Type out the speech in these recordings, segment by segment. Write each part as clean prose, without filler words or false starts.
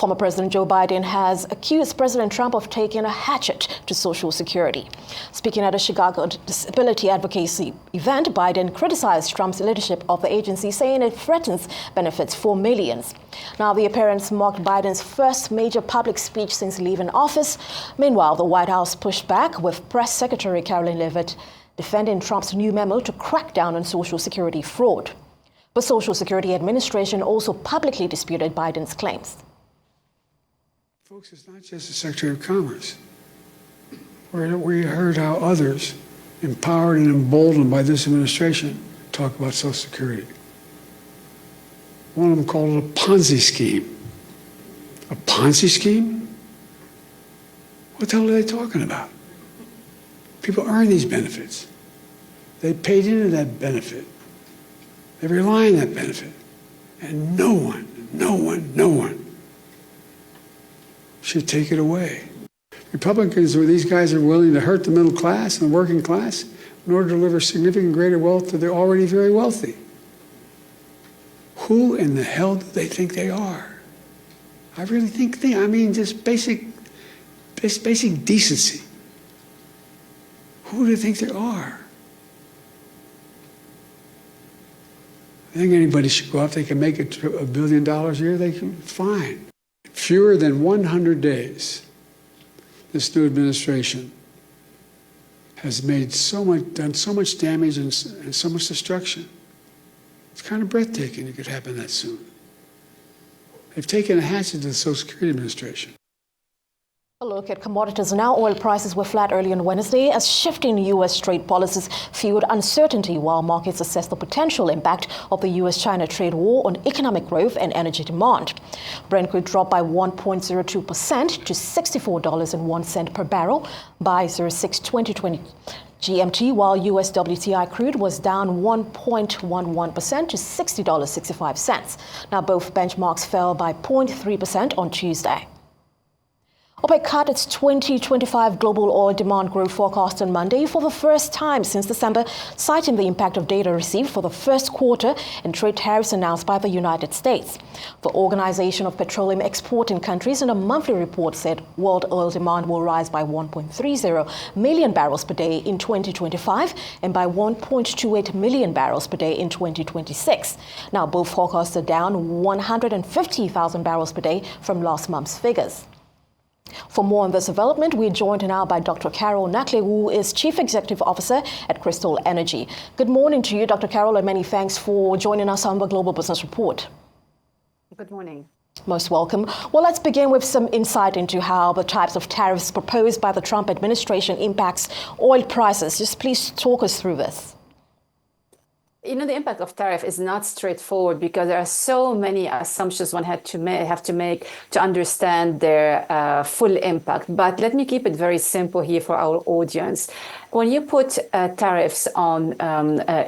Former President Joe Biden has accused President Trump of taking a hatchet to Social Security. Speaking at a Chicago disability advocacy event, Biden criticized Trump's leadership of the agency, saying it threatens benefits for millions. Now, the appearance marked Biden's first major public speech since leaving office. Meanwhile, the White House pushed back, with Press Secretary Caroline Leavitt defending Trump's new memo to crack down on Social Security fraud. The Social Security Administration also publicly disputed Biden's claims. Folks, it's not just the Secretary of Commerce. We heard how others, empowered and emboldened by this administration, talk about Social Security. One of them called it a Ponzi scheme. A Ponzi scheme? What the hell are they talking about? People earn these benefits. They paid into that benefit. They rely on that benefit. And no one should take it away. Republicans, or these guys, are willing to hurt the middle class and the working class in order to deliver significant greater wealth to the already very wealthy. Who in the hell do they think they are? I really think just basic decency. Who do they think they are? I think anybody should go out. They can make it to $1 billion a year. They can, fine. Fewer than 100 days, this new administration has done so much damage and so much destruction. It's kind of breathtaking it could happen that soon. They've taken a hatchet to the Social Security Administration. A look at commodities now. Oil prices were flat early on Wednesday as shifting U.S. trade policies fueled uncertainty while markets assess the potential impact of the U.S.-China trade war on economic growth and energy demand. Brent crude dropped by 1.02% to $64.01 per barrel by 06/2020 GMT, while U.S. WTI crude was down 1.11% to $60.65. Now, both benchmarks fell by 0.3% on Tuesday. OPEC cut its 2025 global oil demand growth forecast on Monday for the first time since December, citing the impact of data received for the first quarter and trade tariffs announced by the United States. The Organization of Petroleum Exporting Countries in a monthly report said world oil demand will rise by 1.30 million barrels per day in 2025 and by 1.28 million barrels per day in 2026. Now, both forecasts are down 150,000 barrels per day from last month's figures. For more on this development, we're joined now by Dr. Carol Nakhle, who is Chief Executive Officer at Crystal Energy. Good morning to you, Dr. Carol, and many thanks for joining us on the Global Business Report. Good morning. Most welcome. Well, let's begin with some insight into how the types of tariffs proposed by the Trump administration impacts oil prices. Just please talk us through this. You know, the impact of tariff is not straightforward because there are so many assumptions one have to make to understand their full impact. But let me keep it very simple here for our audience. When you put tariffs on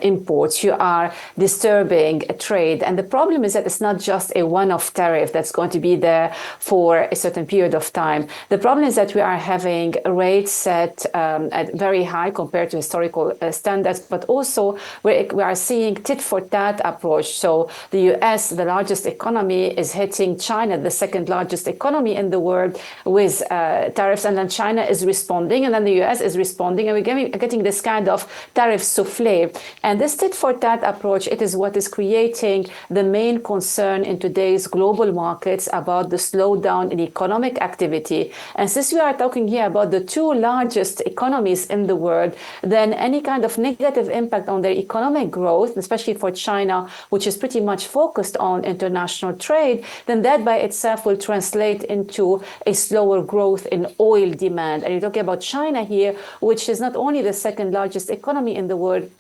imports, you are disturbing trade. And the problem is that it's not just a one-off tariff that's going to be there for a certain period of time. The problem is that we are having rates set at very high compared to historical standards, but also we are seeing tit-for-tat approach. So the US, the largest economy, is hitting China, the second largest economy in the world, with tariffs, and then China is responding, and then the US is responding, and we're getting this kind of tariff souffle. And this tit-for-tat approach, it is what is creating the main concern in today's global markets about the slowdown in economic activity. And since we are talking here about the two largest economies in the world, then any kind of negative impact on their economic growth, especially for China, which is pretty much focused on international trade, then that by itself will translate into a slower growth in oil demand. And you're talking about China here, which is not only the second largest economy in the world,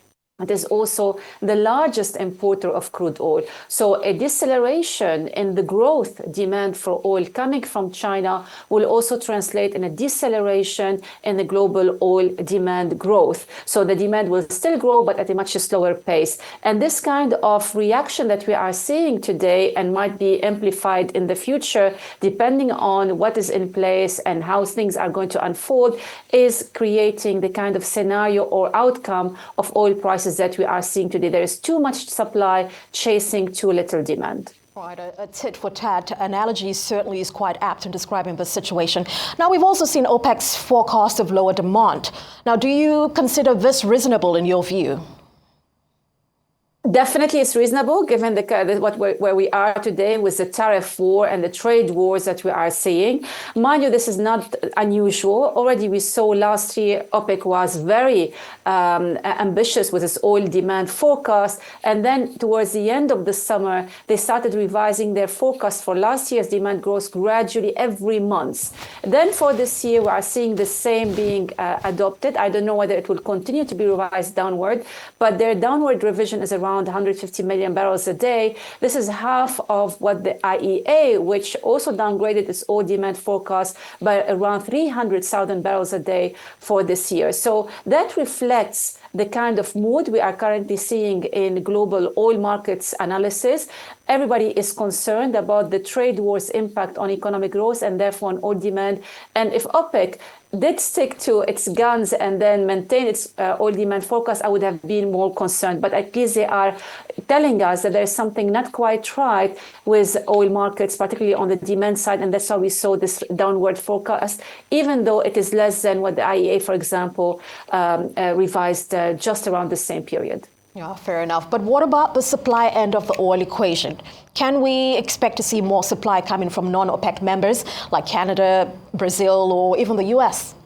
it is also the largest importer of crude oil. So a deceleration in the growth demand for oil coming from China will also translate in a deceleration in the global oil demand growth. So the demand will still grow, but at a much slower pace. And this kind of reaction that we are seeing today and might be amplified in the future, depending on what is in place and how things are going to unfold, is creating the kind of scenario or outcome of oil prices that we are seeing today. There is too much supply chasing too little demand. Right, a tit for tat analogy certainly is quite apt in describing the situation. Now, we've also seen OPEC's forecast of lower demand. Now, do you consider this reasonable in your view? Definitely, it's reasonable given where we are today with the tariff war and the trade wars that we are seeing. Mind you, this is not unusual. Already we saw last year OPEC was very ambitious with its oil demand forecast. And then towards the end of the summer, they started revising their forecast for last year's demand growth gradually every month. Then for this year, we are seeing the same being adopted. I don't know whether it will continue to be revised downward, but their downward revision is around 150 million barrels a day. This is half of what the IEA, which also downgraded its oil demand forecast by around 300,000 barrels a day for this year. So that reflects the kind of mood we are currently seeing in global oil markets analysis. Everybody is concerned about the trade war's impact on economic growth and therefore on oil demand. And if OPEC did stick to its guns and then maintain its oil demand forecast, I would have been more concerned. But at least they are telling us that there's something not quite right with oil markets, particularly on the demand side. And that's why we saw this downward forecast, even though it is less than what the IEA, for example, revised just around the same period. Yeah, fair enough. But what about the supply end of the oil equation? Can we expect to see more supply coming from non-OPEC members like Canada, Brazil, or even the US?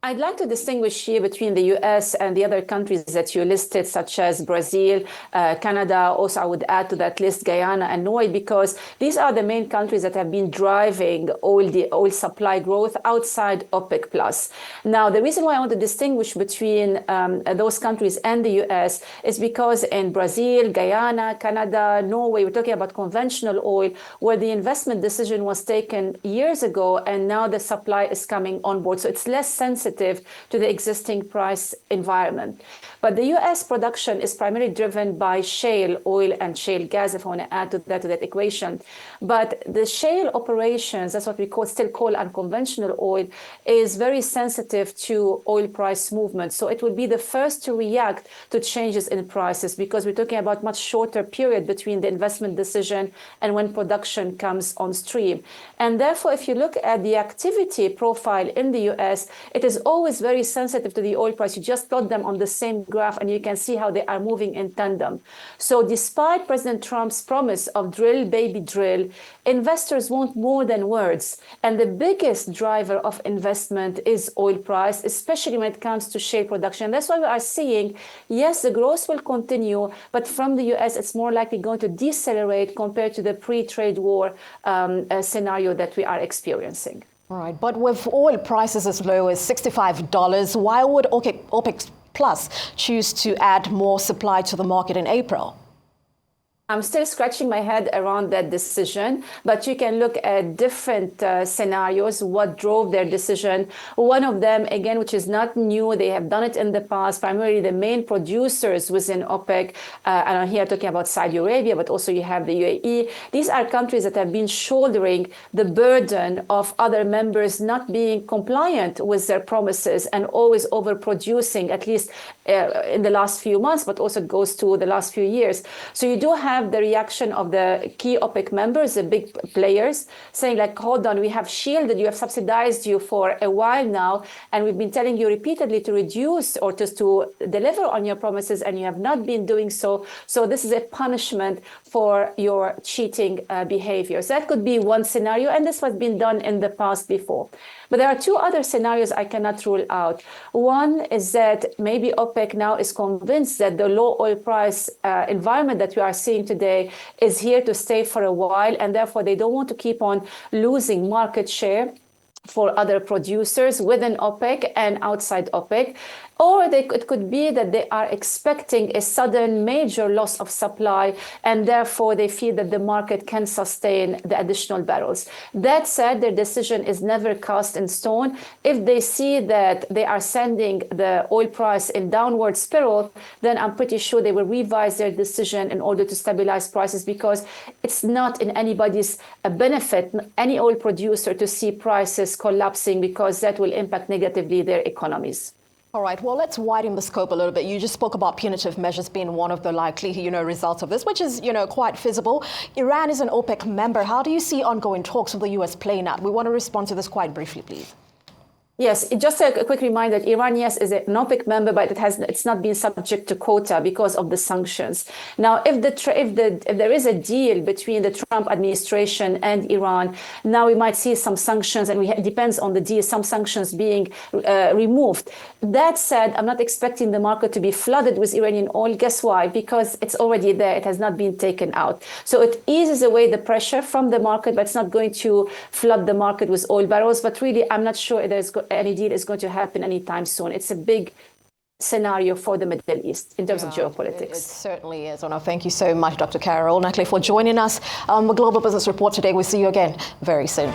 I'd like to distinguish here between the US and the other countries that you listed, such as Brazil, Canada. Also, I would add to that list Guyana and Norway, because these are the main countries that have been driving oil supply growth outside OPEC plus. Now, the reason why I want to distinguish between those countries and the US is because in Brazil, Guyana, Canada, Norway, we're talking about conventional oil, where the investment decision was taken years ago, and now the supply is coming on board. So it's less sensitive to the existing price environment. But the US production is primarily driven by shale oil and shale gas, if I want to add to that equation. But the shale operations, that's what we still call unconventional oil, is very sensitive to oil price movement. So it will be the first to react to changes in prices, because we're talking about much shorter period between the investment decision and when production comes on stream. And therefore, if you look at the activity profile in the US, it is always very sensitive to the oil price. You just plot them on the same graph and you can see how they are moving in tandem. So despite President Trump's promise of drill, baby, drill, investors want more than words. And the biggest driver of investment is oil price, especially when it comes to shale production. That's why we are seeing, yes, the growth will continue, but from the US, it's more likely going to decelerate compared to the pre-trade war scenario that we are experiencing. All right, but with oil prices as low as $65, why would OPEC Plus choose to add more supply to the market in April? I'm still scratching my head around that decision, but you can look at different scenarios, what drove their decision. One of them, again, which is not new, they have done it in the past, primarily the main producers within OPEC, and I'm here talking about Saudi Arabia, but also you have the UAE. These are countries that have been shouldering the burden of other members not being compliant with their promises and always overproducing, at least in the last few months, but also it goes to the last few years. So you do have the reaction of the key OPEC members, the big players, saying like, hold on, we have shielded you, have subsidized you for a while now, and we've been telling you repeatedly to reduce or just to deliver on your promises, and you have not been doing so. So this is a punishment for your cheating behavior. So that could be one scenario, and this has been done in the past before. But there are two other scenarios I cannot rule out. One is that maybe OPEC now is convinced that the low oil price environment that we are seeing today is here to stay for a while, and therefore they don't want to keep on losing market share for other producers within OPEC and outside OPEC. Or it could be that they are expecting a sudden major loss of supply, and therefore they feel that the market can sustain the additional barrels. That said, their decision is never cast in stone. If they see that they are sending the oil price in downward spiral, then I'm pretty sure they will revise their decision in order to stabilize prices, because it's not in anybody's benefit, any oil producer, to see prices collapsing, because that will impact negatively their economies. All right, well, let's widen the scope a little bit. You just spoke about punitive measures being one of the likely, results of this, which is, quite feasible. Iran is an OPEC member. How do you see ongoing talks with the U.S. playing out? We want to respond to this quite briefly, please. Yes, just a quick reminder that Iran, yes, is an OPEC member, but it's not been subject to quota because of the sanctions. Now, if there is a deal between the Trump administration and Iran, now we might see some sanctions, and it depends on the deal, some sanctions being removed. That said, I'm not expecting the market to be flooded with Iranian oil. Guess why? Because it's already there. It has not been taken out. So it eases away the pressure from the market, but it's not going to flood the market with oil barrels. But really, I'm not sure any deal is going to happen anytime soon. It's a big scenario for the Middle East in terms of geopolitics. It certainly is. Well, thank you so much, Dr. Carol Nakhle, for joining us on the Global Business Report today. We'll see you again very soon.